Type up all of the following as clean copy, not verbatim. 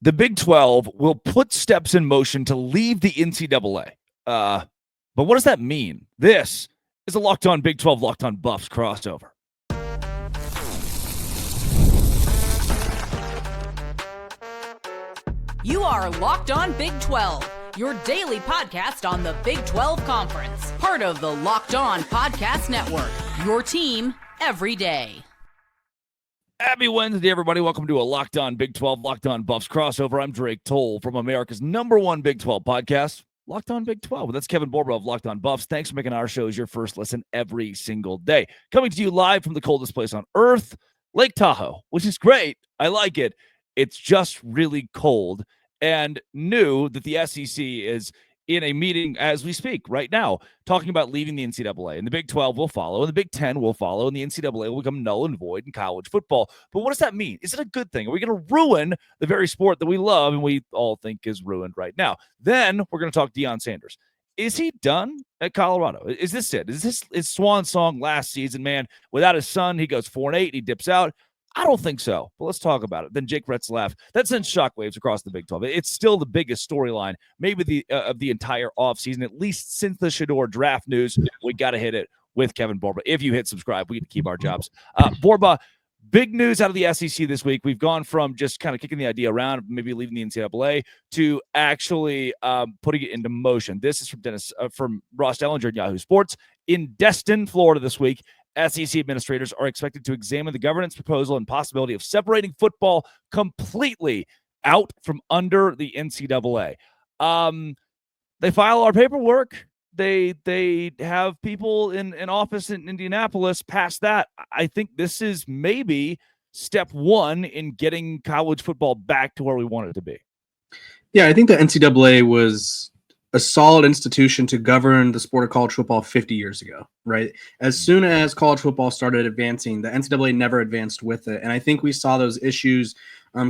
The Big 12 will put steps in motion to leave the NCAA. But what does that mean? This is a Locked On Big 12 Locked On Buffs crossover. You are Locked On Big 12, your daily podcast on the Big 12 Conference. Part of the Locked On Podcast Network, your team every day. Happy Wednesday, everybody. Welcome to a Locked On Big 12 Locked On Buffs crossover. I'm Drake Toll from America's #1 Big 12 podcast, Locked On Big 12. That's Kevin Borba of Locked On Buffs. Thanks for making our shows your first listen every single day. Coming to you live from the coldest place on earth, Lake Tahoe, which is great. I like it. It's just really cold, and new that the SEC is in a meeting as we speak right now, talking about leaving the NCAA, and the Big 12 will follow, and the Big 10 will follow, and the NCAA will become null and void in college football. But what does that mean? Is it a good thing? Are we going to ruin the very sport that we love and we all think is ruined right now? Then we're going to talk Deion Sanders. Is he done at Colorado? Is this it? Is this his swan song last season, man? Without his son, he goes 4-8, he dips out. I don't think so, but let's talk about it. Then Jake Retzlaff, that sends shockwaves across the Big 12. It's still the biggest storyline, maybe of the entire offseason, at least since the Shador draft news. We got to hit it with Kevin Borba. If you hit subscribe, we get to keep our jobs. Borba, big news out of the SEC this week. We've gone from just kind of kicking the idea around, maybe leaving the NCAA, to actually putting it into motion. This is from Ross Dellinger at Yahoo Sports. In Destin, Florida this week, SEC administrators are expected to examine the governance proposal and possibility of separating football completely out from under the NCAA. They file our paperwork. They have people in office in Indianapolis pass that. I think this is maybe step one in getting college football back to where we want it to be. Yeah, I think the NCAA was a solid institution to govern the sport of college football 50 years ago, right? As soon as college football started advancing, the NCAA never advanced with it. And I think we saw those issues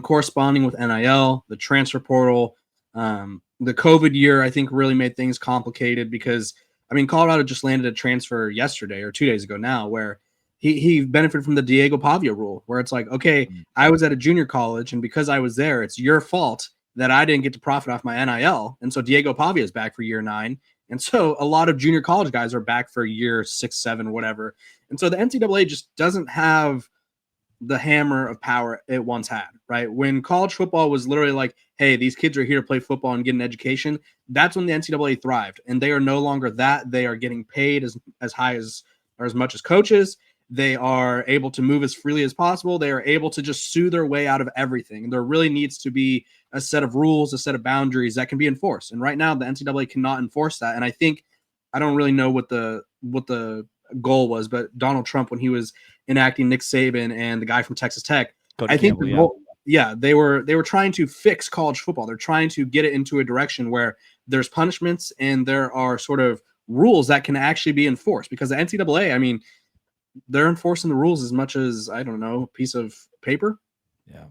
corresponding with NIL, the transfer portal, the COVID year, I think really made things complicated because, I mean, Colorado just landed a transfer yesterday or 2 days ago now where he benefited from the Diego Pavia rule, where it's like, okay, I was at a junior college and because I was there, it's your fault that I didn't get to profit off my NIL. And so Diego Pavia is back for year 9. And so a lot of junior college guys are back for year 6, 7, whatever. And so the NCAA just doesn't have the hammer of power it once had, right? When college football was literally like, hey, these kids are here to play football and get an education, that's when the NCAA thrived. And they are no longer that. They are getting paid as high as or as much as coaches. They are able to move as freely as possible. They are able to just sue their way out of everything. And there really needs to be a set of rules, a set of boundaries that can be enforced. And right now, the NCAA cannot enforce that. And I think I don't really know what the goal was, but Donald Trump, when he was enacting Nick Saban and the guy from Texas Tech, Cody Campbell, the goal, they were trying to fix college football. They're trying to get it into a direction where there's punishments and there are sort of rules that can actually be enforced. Because the NCAA, I mean, they're enforcing the rules as much as, I don't know, a piece of paper. Yeah.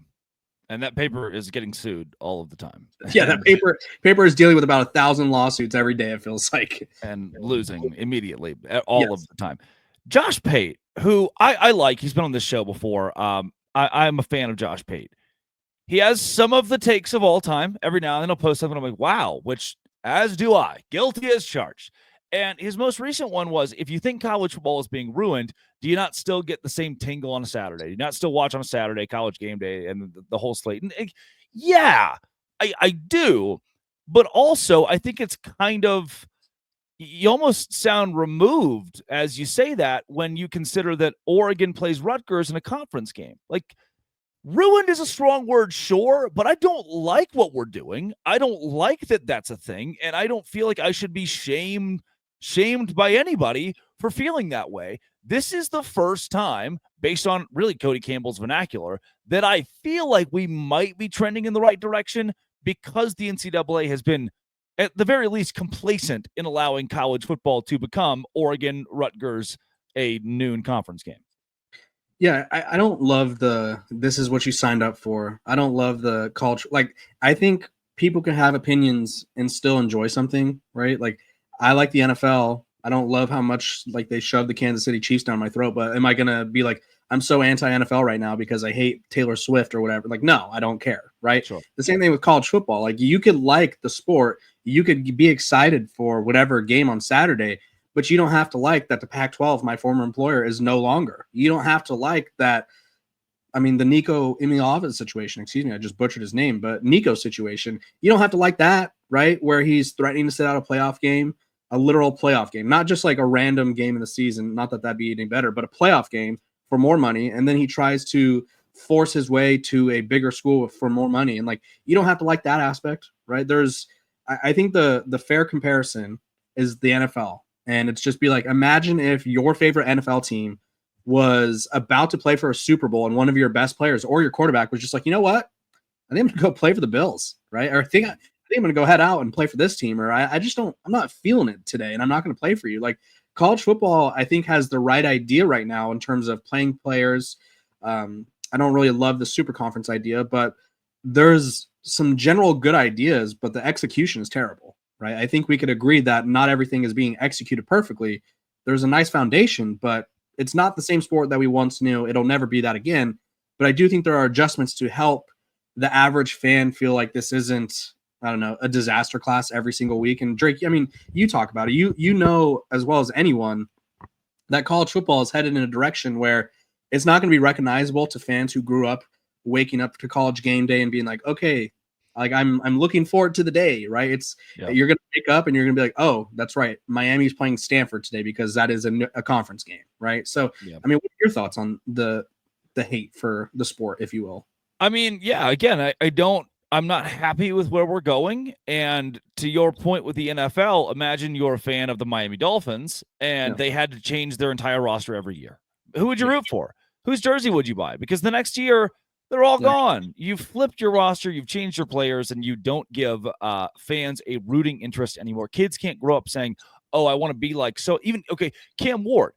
And that paper is getting sued all of the time. Yeah, that paper is dealing with about 1,000 lawsuits every day, it feels like. And losing immediately all of the time. Josh Pate, who I like, he's been on this show before. I'm a fan of Josh Pate. He has some of the takes of all time. Every now and then he'll post something, I'm like, wow, which, as do I. Guilty as charged. And his most recent one was, if you think college football is being ruined, do you not still get the same tingle on a Saturday? Do you not still watch on a Saturday, college game day, and the whole slate? And yeah, I do. But also, I think it's kind of, you almost sound removed as you say that when you consider that Oregon plays Rutgers in a conference game. Like, ruined is a strong word, sure, but I don't like what we're doing. I don't like that that's a thing, and I don't feel like I should be shamed by anybody for feeling that way. This is the first time, based on really Cody Campbell's vernacular, that I feel like we might be trending in the right direction because the NCAA has been, at the very least, complacent in allowing college football to become Oregon, Rutgers, a noon conference game. Yeah, I don't love this is what you signed up for. I don't love the culture. Like, I think people can have opinions and still enjoy something, right? Like, I like the NFL I don't love how much like they shove the Kansas City Chiefs down my throat, but am I going to be like, I'm so anti-NFL right now because I hate Taylor Swift or whatever? Like, no, I don't care, right? Sure. The same thing with college football. Like, you could like the sport, you could be excited for whatever game on Saturday, but you don't have to like that the Pac-12, my former employer, is no longer. You don't have to like that. I mean, the Nico Imhoff situation, excuse me, I just butchered his name, but Nico situation, you don't have to like that, right? Where he's threatening to sit out a playoff game, a literal playoff game, not just like a random game in the season, not that that'd be any better, but a playoff game for more money. And then he tries to force his way to a bigger school for more money. And like, you don't have to like that aspect, right? I think the fair comparison is the NFL. And it's just be like, imagine if your favorite NFL team was about to play for a Super Bowl and one of your best players or your quarterback was just like, you know what? I think I'm going to go play for the Bills, right? Or I think I'm going to go head out and play for this team, or I'm not feeling it today and I'm not going to play for you. Like, college football, I think, has the right idea right now in terms of playing players. I don't really love the super conference idea, but there's some general good ideas, but the execution is terrible, right? I think we could agree that not everything is being executed perfectly. There's a nice foundation, but it's not the same sport that we once knew. It'll never be that again. But I do think there are adjustments to help the average fan feel like this isn't, I don't know, a disaster class every single week. And Drake, I mean, you talk about it. You know as well as anyone that college football is headed in a direction where it's not going to be recognizable to fans who grew up waking up to college game day and being like, okay, like I'm looking forward to the day, right? You're going to wake up and you're going to be like, oh, that's right, Miami's playing Stanford today because that is a conference game, right? So, I mean, what are your thoughts on the hate for the sport, if you will? I mean, yeah, again, I'm not happy with where we're going. And to your point with the NFL, imagine you're a fan of the Miami Dolphins and they had to change their entire roster every year. Who would you root for? Whose jersey would you buy? Because the next year, they're all gone. You've flipped your roster, you've changed your players, and you don't give fans a rooting interest anymore. Kids can't grow up saying, oh, I want to be like, so even, okay, Cam Ward,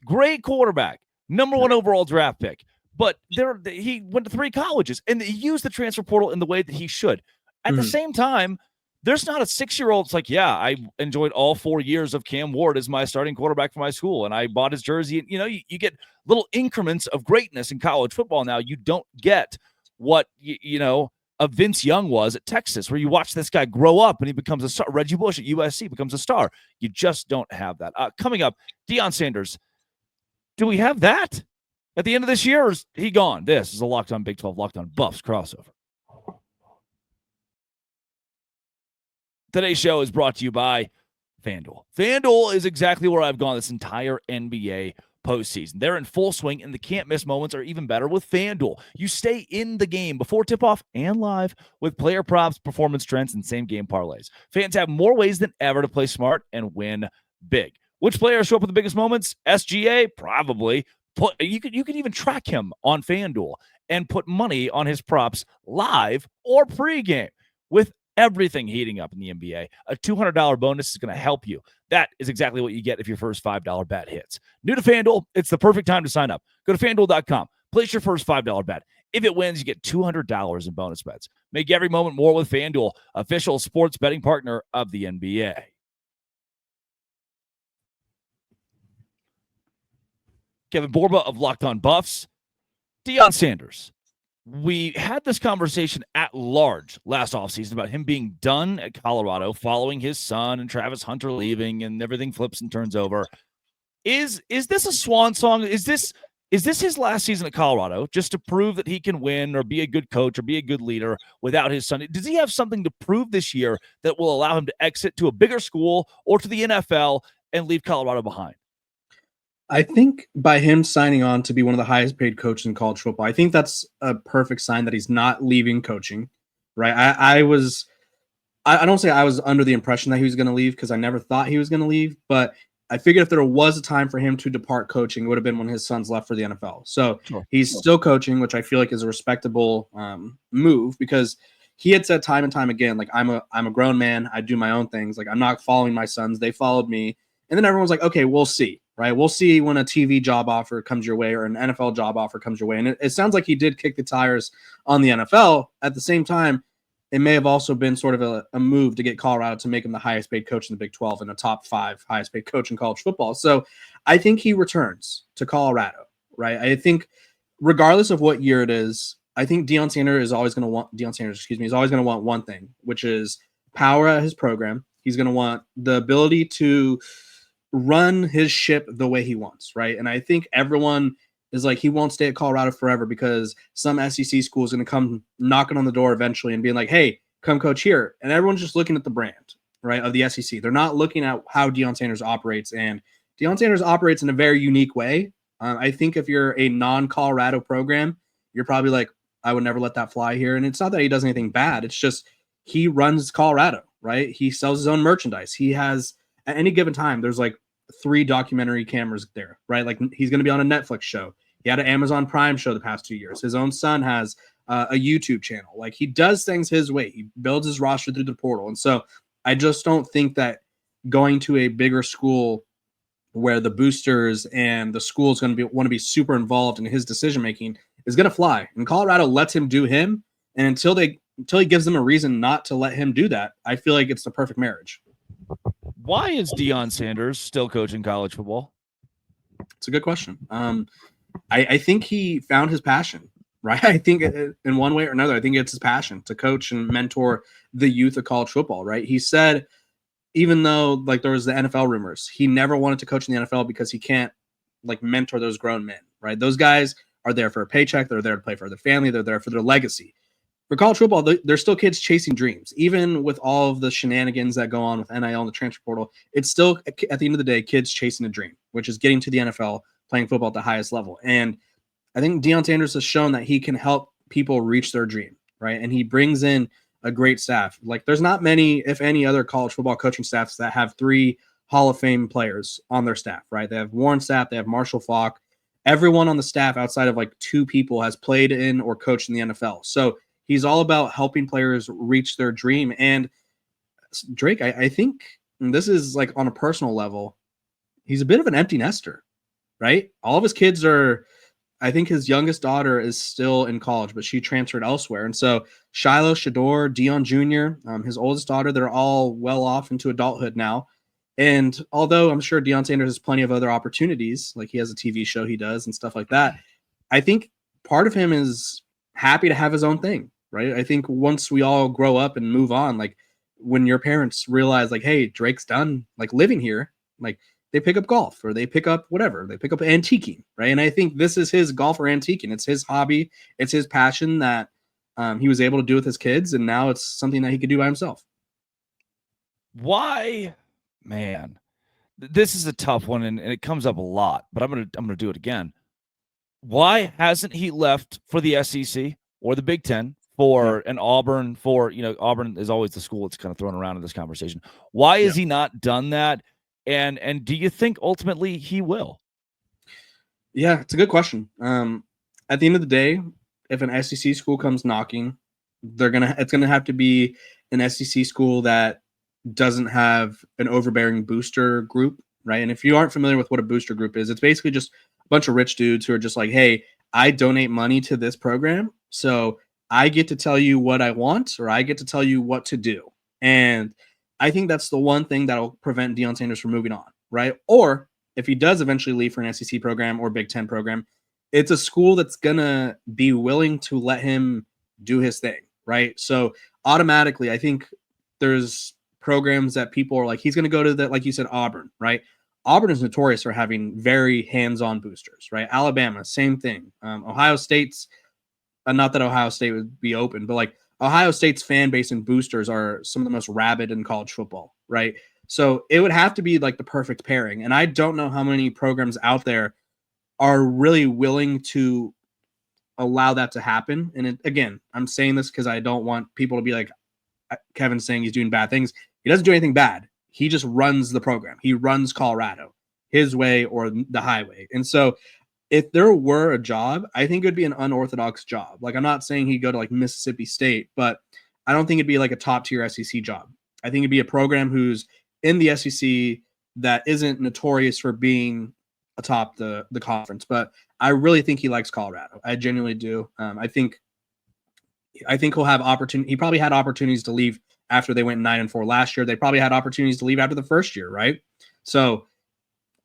great quarterback, number 1 overall draft pick, but he went to 3 colleges, and he used the transfer portal in the way that he should. At the same time, there's not a 6-year-old. It's like, yeah, I enjoyed all 4 years of Cam Ward as my starting quarterback for my school, and I bought his jersey. And, you get little increments of greatness in college football now. You don't get what, a Vince Young was at Texas, where you watch this guy grow up and he becomes a star. Reggie Bush at USC becomes a star. You just don't have that. Coming up, Deion Sanders. Do we have that at the end of this year, or is he gone? This is a Locked On Big 12, Locked On Buffs crossover. Today's show is brought to you by FanDuel. FanDuel is exactly where I've gone this entire NBA postseason. They're in full swing, and the can't-miss moments are even better with FanDuel. You stay in the game before tip-off and live with player props, performance trends, and same-game parlays. Fans have more ways than ever to play smart and win big. Which players show up with the biggest moments? SGA? Probably. You can even track him on FanDuel and put money on his props live or pregame. With everything heating up in the NBA, a $200 bonus is going to help you. That is exactly what you get if your first $5 bet hits. New to FanDuel, it's the perfect time to sign up. Go to FanDuel.com, place your first $5 bet. If it wins, you get $200 in bonus bets. Make every moment more with FanDuel, official sports betting partner of the NBA. Kevin Borba of Locked On Buffs. Deion Sanders. We had this conversation at large last offseason about him being done at Colorado following his son and Travis Hunter leaving and everything flips and turns over. Is this a swan song? Is this his last season at Colorado just to prove that he can win or be a good coach or be a good leader without his son? Does he have something to prove this year that will allow him to exit to a bigger school or to the NFL and leave Colorado behind? I think by him signing on to be one of the highest paid coaches in college football, I think that's a perfect sign that he's not leaving coaching, right? I don't say I was under the impression that he was going to leave because I never thought he was going to leave, but I figured if there was a time for him to depart coaching, it would have been when his son's left for the NFL. So he's still coaching, which I feel like is a respectable move because he had said time and time again, like, I'm a grown man. I do my own things. Like, I'm not following my sons. They followed me. And then everyone's like, okay, we'll see. Right. We'll see when a TV job offer comes your way or an NFL job offer comes your way. And it sounds like he did kick the tires on the NFL. At the same time, it may have also been sort of a move to get Colorado to make him the highest paid coach in the Big 12 and a top 5 highest paid coach in college football. So I think he returns to Colorado, right? I think regardless of what year it is, I think Deion Sanders is always going to want one thing, which is power at his program. He's going to want the ability to run his ship the way he wants, right? And I think everyone is like, he won't stay at Colorado forever because some SEC school is going to come knocking on the door eventually and being like, hey, come coach here. And everyone's just looking at the brand, right, of the SEC. They're not looking at how Deion Sanders operates. And Deion Sanders operates in a very unique way. I think if you're a non-Colorado program, you're probably like, I would never let that fly here. And it's not that he does anything bad. It's just he runs Colorado, right? He sells his own merchandise. He has, at any given time, there's like 3 documentary cameras there, right? Like he's going to be on a Netflix show. He had an Amazon Prime show the past 2 years. His own son has a YouTube channel. Like he does things his way. He builds his roster through the portal. And so I just don't think that going to a bigger school where the boosters and the school is going to want to be super involved in his decision-making is going to fly. And Colorado lets him do him. And until he gives them a reason not to let him do that, I feel like it's the perfect marriage. Why is Deion Sanders still coaching college football? It's a good question. I think he found his passion, right? I think in one way or another, I think it's his passion to coach and mentor the youth of college football, right? He said, even though like there was the NFL rumors, he never wanted to coach in the NFL because he can't like mentor those grown men, right? Those guys are there for a paycheck. They're there to play for their family. They're there for their legacy. For college football, they're still kids chasing dreams. Even with all of the shenanigans that go on with NIL and the transfer portal, it's still, at the end of the day, kids chasing a dream, which is getting to the NFL, playing football at the highest level. And I think Deion Sanders has shown that he can help people reach their dream, right? And he brings in a great staff. Like there's not many, if any, other college football coaching staffs that have 3 Hall of Fame players on their staff, right? They have Warren Sapp, they have Marshall Faulk. Everyone on the staff outside of like 2 people has played in or coached in the NFL. So he's all about helping players reach their dream. And Drake, I think, and this is like on a personal level, he's a bit of an empty nester, right? All of his kids are, I think his youngest daughter is still in college, but she transferred elsewhere. And so Shiloh, Shador, Dion Jr., his oldest daughter, they're all well off into adulthood now. And although I'm sure Deion Sanders has plenty of other opportunities, like he has a TV show he does and stuff like that, I think part of him is happy to have his own thing, right? I think once we all grow up and move on, like when your parents realize like, hey, Drake's done like living here, like they pick up golf or they pick up whatever, they pick up antiquing, right? And I think this is his golf or antiquing. It's his hobby. It's his passion that he was able to do with his kids. And now it's something that he could do by himself. Why, man, this is a tough one and it comes up a lot, but I'm going to do it again. Why hasn't he left for the SEC or the Big Ten for an Auburn for, Auburn is always the school that's kind of thrown around in this conversation. Why is he not done that? And do you think ultimately he will? Yeah, it's a good question. At the end of the day, if an SEC school comes knocking, it's gonna have to be an SEC school that doesn't have an overbearing booster group, right? And if you aren't familiar with what a booster group is, it's basically just a bunch of rich dudes who are just like, hey, I donate money to this program, so I get to tell you what I want, or I get to tell you what to do. And I think that's the one thing that'll prevent Deion Sanders from moving on, right? Or if he does eventually leave for an SEC program or Big Ten program, it's a school that's going to be willing to let him do his thing, right? So automatically, I think there's programs that people are like, he's going to go to the, like you said, Auburn, right? Auburn is notorious for having very hands-on boosters, right? Alabama, same thing. Ohio State's, not that Ohio State would be open, but like Ohio State's fan base and boosters are some of the most rabid in college football, right? So it would have to be like the perfect pairing. And I don't know how many programs out there are really willing to allow that to happen. And again, I'm saying this because I don't want people to be like, Kevin's saying he's doing bad things. He doesn't do anything bad. He just runs the program. He runs Colorado his way or the highway. And so if there were a job, I think it would be an unorthodox job. Like, I'm not saying he'd go to like Mississippi State, but I don't think it'd be like a top tier SEC job. I think it'd be a program who's in the SEC that isn't notorious for being atop the conference. But I really think he likes Colorado. I genuinely do. I think I think he'll have opportunity. He probably had opportunities to leave after they went 9-4 last year. They probably had opportunities to leave after the first year, right? So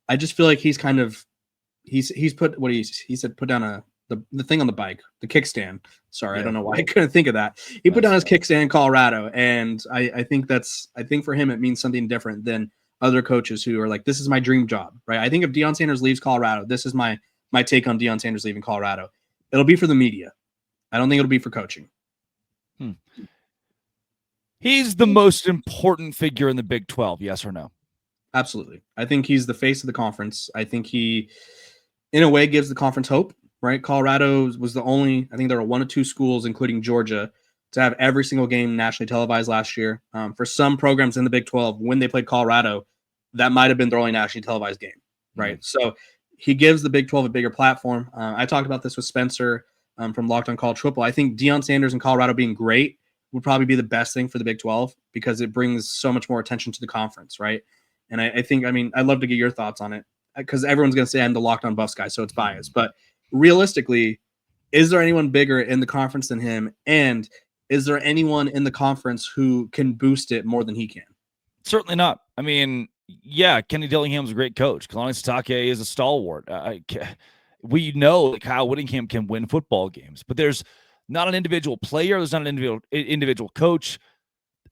I just feel like he's kind of he's put what he said, put down the thing on the bike, the kickstand. Sorry, I don't know why I couldn't think of that. He put down his kickstand in Colorado, and I think for him it means something different than other coaches who are like, this is my dream job, right? I think if Deion Sanders leaves Colorado, this is my take on Deion Sanders leaving Colorado. It'll be for the media. I don't think it'll be for coaching. He's the most important figure in the Big 12, yes or no? Absolutely. I think he's the face of the conference. I think he, in a way, gives the conference hope, right? Colorado was the only, I think there were 1 or 2 schools, including Georgia, to have every single game nationally televised last year. For some programs in the Big 12, when they played Colorado, that might have been their only nationally televised game, right? Mm-hmm. So he gives the Big 12 a bigger platform. I talked about this with Spencer from Locked On College Football. I think Deion Sanders in Colorado being great would probably be the best thing for the Big 12 because it brings so much more attention to the conference, right? And I think, I'd love to get your thoughts on it because everyone's going to say I'm the Locked On Buffs guy, so it's biased. But realistically, is there anyone bigger in the conference than him? And is there anyone in the conference who can boost it more than he can? Certainly not. Yeah, Kenny Dillingham's a great coach. Kalani Sitake is a stalwart. We know that Kyle Whittingham can win football games, but there's not an individual player. There's not an individual coach.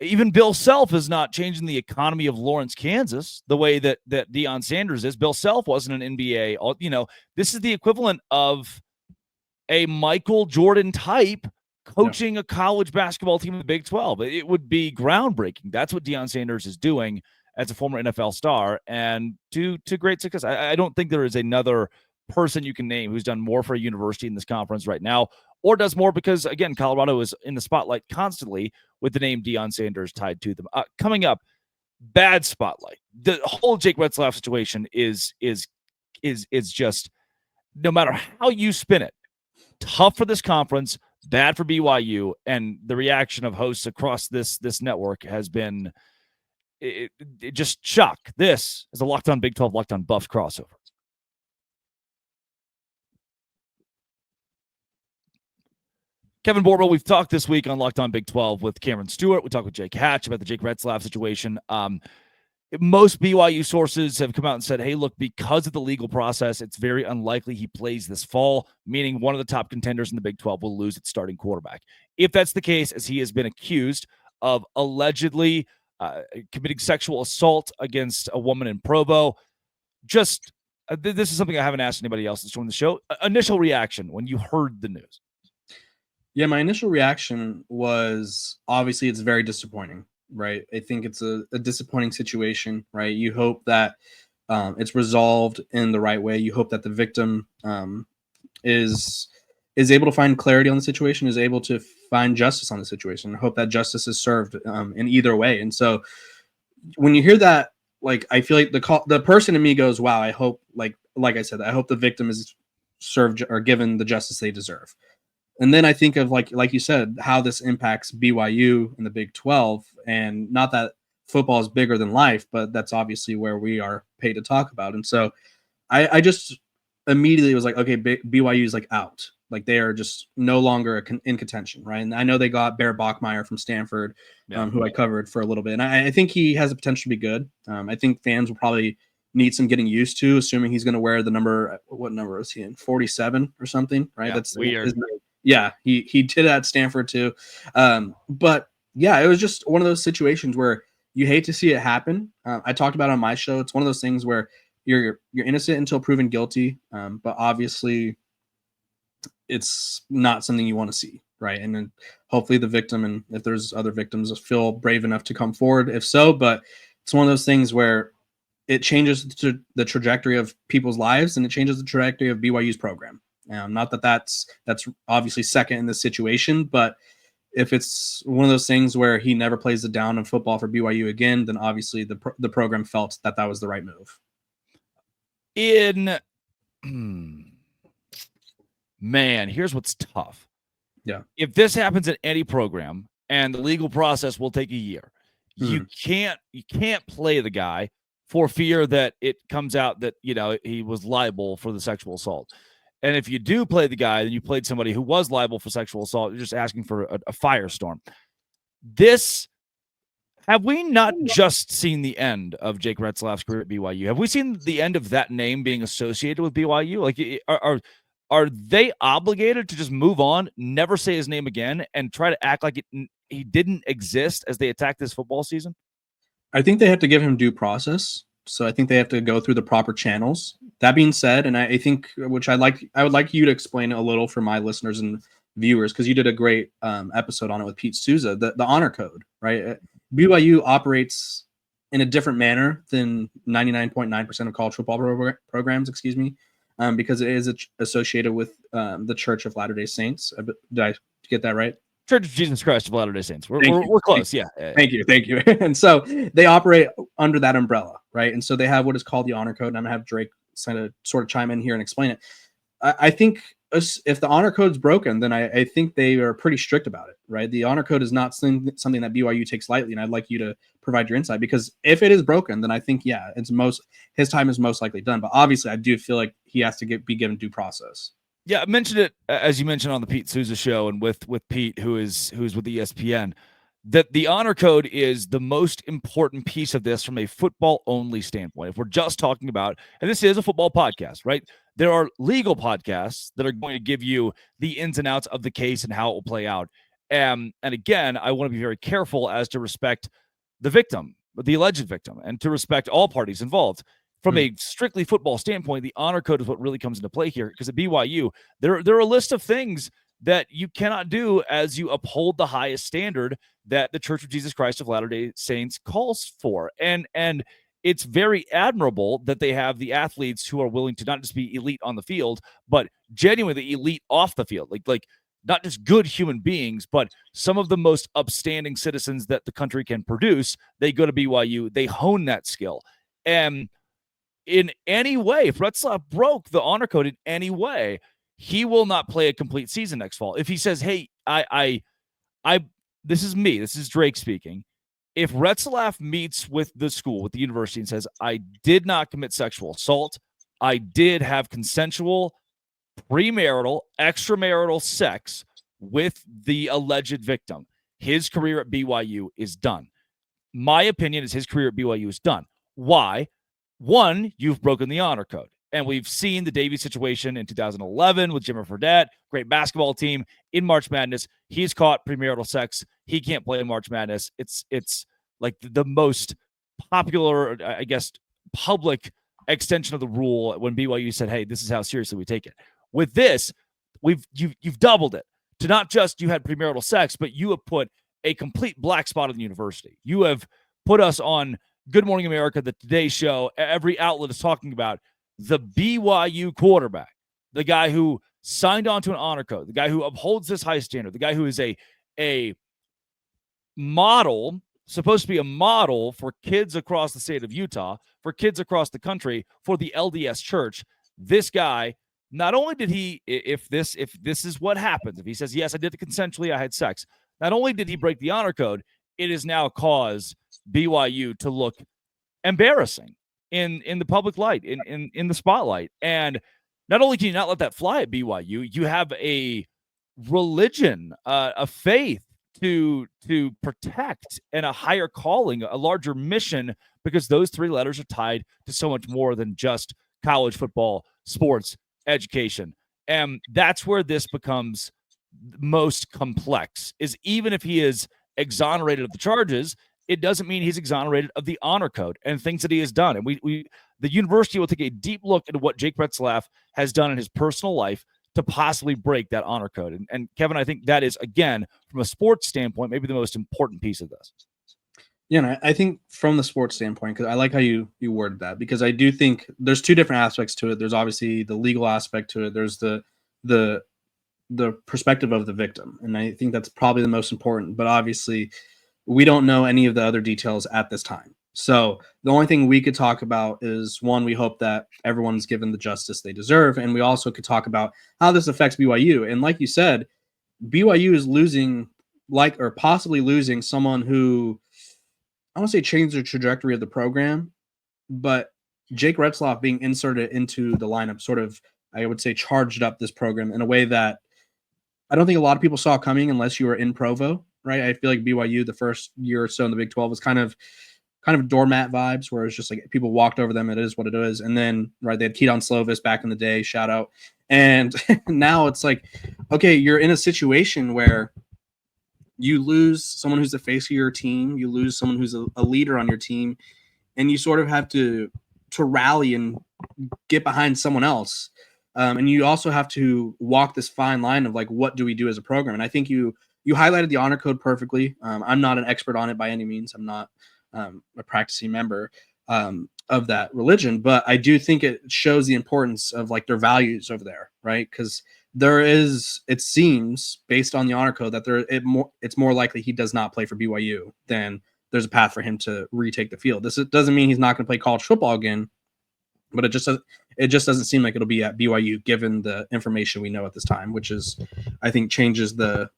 Even Bill Self is not changing the economy of Lawrence, Kansas, the way that Deion Sanders is. Bill Self wasn't an NBA. This is the equivalent of a Michael Jordan type coaching a college basketball team in the Big 12. It would be groundbreaking. That's what Deion Sanders is doing as a former NFL star, and to great success. I don't think there is another person you can name who's done more for a university in this conference right now, or does more because, again, Colorado is in the spotlight constantly with the name Deion Sanders tied to them. Coming up, bad spotlight. The whole Jake Retzlaff situation is just, no matter how you spin it, tough for this conference, bad for BYU, and the reaction of hosts across this network has been it just shock. This is a Locked On Big 12, Locked On Buffs crossover. Kevin Borba, we've talked this week on Locked On Big 12 with Cameron Stewart. We talked with Jake Hatch about the Jake Retzlaff situation. Most BYU sources have come out and said, hey, look, because of the legal process, it's very unlikely he plays this fall, meaning one of the top contenders in the Big 12 will lose its starting quarterback. If that's the case, as he has been accused of allegedly committing sexual assault against a woman in Provo, this is something I haven't asked anybody else that's joined the show. Initial reaction when you heard the news? Yeah, my initial reaction was, obviously, it's very disappointing, right? I think it's a disappointing situation, right? You hope that it's resolved in the right way. You hope that the victim is able to find clarity on the situation, is able to find justice on the situation. I hope that justice is served in either way. And so when you hear that, I feel like the person in me goes, wow, I hope, like I said, I hope the victim is served or given the justice they deserve. And then I think of, like you said, how this impacts BYU in the Big 12, and not that football is bigger than life, but that's obviously where we are paid to talk about. And so I just immediately was like, okay, BYU is out. They are just no longer in contention, right? And I know they got Bear Bachmeier from Stanford, who I covered for a little bit. And I think he has the potential to be good. I think fans will probably need some getting used to, assuming he's going to wear the number. What number is he in? 47 or something, right? Yeah, that's weird. Yeah, he did it at Stanford too. But yeah, it was just one of those situations where you hate to see it happen. I talked about it on my show. It's one of those things where you're innocent until proven guilty. But obviously it's not something you want to see, right? And then hopefully the victim, and if there's other victims, feel brave enough to come forward, if so. But it's one of those things where it changes the trajectory of people's lives, and it changes the trajectory of BYU's program. Not that that's obviously second in this situation, but if it's one of those things where he never plays it down in football for BYU again, then obviously the program felt that was the right move. Man, here's what's tough. Yeah. If this happens in any program and the legal process will take a year, you can't play the guy for fear that it comes out that, he was liable for the sexual assault. And if you do play the guy, then you played somebody who was liable for sexual assault. You're just asking for a firestorm. Have we not just seen the end of Jake Retzlaff's career at BYU? Have we seen the end of that name being associated with BYU? Like, are they obligated to just move on, never say his name again, and try to act like he didn't exist as they attack this football season? I think they have to give him due process. So I think they have to go through the proper channels. That being said, and I think, which I would like you to explain a little for my listeners and viewers, because you did a great episode on it with Pete Souza, the honor code, right? BYU operates in a different manner than 99.9% of college football programs, because it is associated with the Church of Latter-day Saints. Did I get that right? Church of Jesus Christ of Latter-day Saints. We're close. Yeah. Thank you. And so they operate under that umbrella, right? And so they have what is called the honor code. And I'm going to have Drake sort of chime in here and explain it. I think if the honor code's broken, then I think they are pretty strict about it, right? The honor code is not something that BYU takes lightly. And I'd like you to provide your insight, because if it is broken, then I think, yeah, his time is most likely done. But obviously I do feel like he has to be given due process. Yeah, I mentioned it, as you mentioned, on the Pete Souza show, and with Pete, who's with ESPN, that the honor code is the most important piece of this from a football-only standpoint. If we're just talking about, and this is a football podcast, right? There are legal podcasts that are going to give you the ins and outs of the case and how it will play out. And again, I want to be very careful as to respect the victim, the alleged victim, and to respect all parties involved. From a strictly football standpoint, the honor code is what really comes into play here, because at BYU, there are a list of things that you cannot do as you uphold the highest standard that the Church of Jesus Christ of Latter-day Saints calls for. And it's very admirable that they have the athletes who are willing to not just be elite on the field, but genuinely elite off the field. Like not just good human beings, but some of the most upstanding citizens that the country can produce. They go to BYU, they hone that skill. And in any way, if Retzlaff broke the honor code in any way, he will not play a complete season next fall. If he says, hey, this is me, this is Drake speaking. If Retzlaff meets with the school, with the university, and says, I did not commit sexual assault, I did have consensual, premarital, extramarital sex with the alleged victim, his career at BYU is done. My opinion is his career at BYU is done. Why? One, you've broken the honor code. And we've seen the Davies situation in 2011 with Jimmer Fredette, great basketball team in March Madness. He's caught premarital sex. He can't play in March Madness. It's like the most popular, I guess, public extension of the rule when BYU said, hey, this is how seriously we take it. With this, you've doubled it to not just you had premarital sex, but you have put a complete black spot on the university. You have put us on Good Morning America, the Today Show, every outlet is talking about the BYU quarterback, the guy who signed on to an honor code, the guy who upholds this high standard, the guy who is a model, supposed to be a model for kids across the state of Utah, for kids across the country, for the LDS Church. This guy, not only did he, if this is what happens, if he says, yes, I did it consensually, I had sex, not only did he break the honor code, it has now caused BYU to look embarrassing in the public light, in the spotlight. And not only can you not let that fly at BYU, you have a religion, a faith to protect, and a higher calling, a larger mission, because those three letters are tied to so much more than just college football, sports, education. And that's where this becomes most complex, is even if he is exonerated of the charges, it doesn't mean he's exonerated of the honor code and things that he has done. And the university will take a deep look into what Jake Retzlaff has done in his personal life to possibly break that honor code. And Kevin, I think that is, again, from a sports standpoint, maybe the most important piece of this. Yeah, and I think from the sports standpoint, because I like how you worded that, because I do think there's two different aspects to it. There's obviously the legal aspect to it. There's the perspective of the victim. And I think that's probably the most important. But obviously, we don't know any of the other details at this time. So the only thing we could talk about is, one, we hope that everyone's given the justice they deserve. And we also could talk about how this affects BYU. And like you said, BYU is losing, possibly losing someone who, I won't say changed the trajectory of the program, but Jake Retzlaff being inserted into the lineup sort of I would say, charged up this program in a way that I don't think a lot of people saw coming unless you were in Provo, right? I feel like BYU the first year or so in the Big 12 was kind of doormat vibes, where it's just like people walked over them. It is what it is. And then, right, they had Keaton Slovis back in the day, shout out. And now it's like, okay, you're in a situation where you lose someone who's the face of your team, you lose someone who's a leader on your team, and you sort of have to rally and get behind someone else. And you also have to walk this fine line of like, what do we do as a program? And I think you highlighted the honor code perfectly. I'm not an expert on it by any means. I'm not a practicing member of that religion, but I do think it shows the importance of like their values over there, right? Because there is, it seems, based on the honor code, that it's more likely he does not play for BYU than there's a path for him to retake the field. This doesn't mean he's not going to play college football again, but it just doesn't seem like it'll be at BYU given the information we know at this time, which is, I think, changes the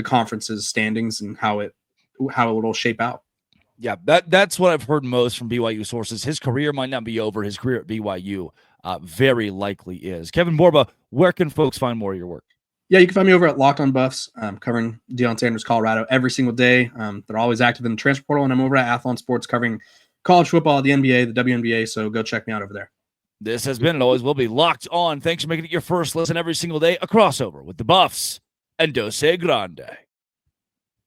conference's standings and how it will shape out. Yeah, that's what I've heard most from BYU sources. His career might not be over. His career at BYU very likely is. Kevin Borba, where can folks find more of your work? Yeah, you can find me over at Locked On Buffs, covering Deion Sanders, Colorado every single day. They're always active in the transfer portal, and I'm over at Athlon Sports covering college football, the NBA, the WNBA, so go check me out over there. This has been and always will be Locked On. Thanks for making it your first listen every single day, a crossover with the Buffs and Dose Grande.